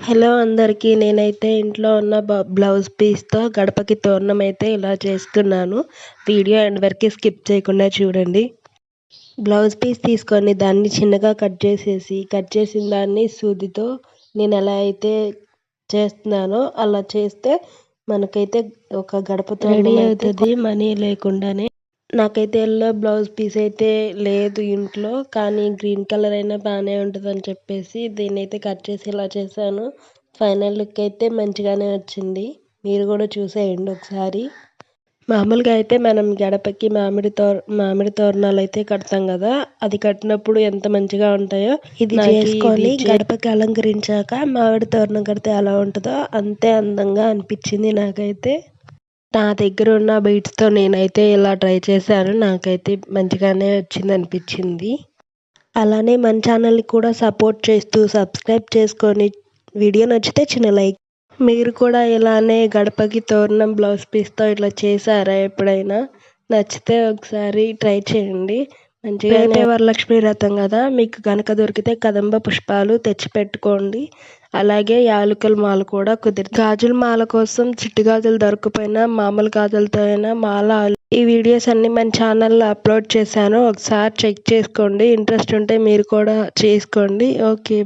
Hello అందరికీ నేనైతే ఇంట్లో ఉన్న బ్లౌజ్ పీస్తో గడపకి తోరణం అయితే ఇలా చేస్తున్నాను. వీడియో ఎండ్ వరకు స్కిప్ చేయకుండా చూడండి. బ్లౌజ్ పీస్ తీసుకొని దాన్ని చిన్నగా కట్ చేసిన దాన్ని సూదితో నేను ఎలా అయితే చేస్తున్నానో అలా చేస్తే మనకైతే ఒక గడప తోరణం అవుతుంది మనీ లేకుండానే. నాకైతే ఎల్లో బ్లౌజ్ పీస్ అయితే లేదు ఇంట్లో, కానీ గ్రీన్ కలర్ అయినా బాగానే ఉంటుందని చెప్పేసి దీన్నైతే కట్ చేసి ఇలా చేశాను. ఫైనల్ లుక్ అయితే మంచిగానే వచ్చింది. మీరు కూడా చూసేయండి ఒకసారి. మామూలుగా అయితే మనం గడపకి మామిడి తోరణాలు అయితే కడతాం కదా, అది కట్టినప్పుడు ఎంత మంచిగా ఉంటాయో ఇది చేసుకొని గడపకి అలంకరించాక మామిడి తోరణం కడితే ఎలా ఉంటుందో అంతే అందంగా అనిపించింది నాకైతే. నా దగ్గర ఉన్న బీడ్స్తో నేనైతే ఇలా ట్రై చేశాను. నాకైతే మంచిగానే వచ్చింది అనిపించింది. అలానే మన ఛానల్ని కూడా సపోర్ట్ చేస్తూ సబ్స్క్రైబ్ చేసుకొని వీడియో నచ్చితే చిన్న లైక్. మీరు కూడా ఇలానే గడపకి తోరణం బ్లౌజ్ పీస్తో ఇట్లా చేశారా ఎప్పుడైనా? నచ్చితే ఒకసారి ట్రై చేయండి. మంచిగా. రేపే వరలక్ష్మి వ్రతం కదా, మీకు కనుక దొరికితే కదంబ పుష్పాలు తెచ్చి పెట్టుకోండి. అలాగే యాలకుల మాల కూడా కుదిరితే. గాజుల మాల కోసం చిట్టి గాజులు దొరకపోయినా మామూలు గాజులతో అయినా మాల. ఈ వీడియోస్ అన్ని మన ఛానల్లో అప్లోడ్ చేశాను, ఒకసారి చెక్ చేసుకోండి. ఇంట్రెస్ట్ ఉంటే మీరు కూడా చేసుకోండి. ఓకే.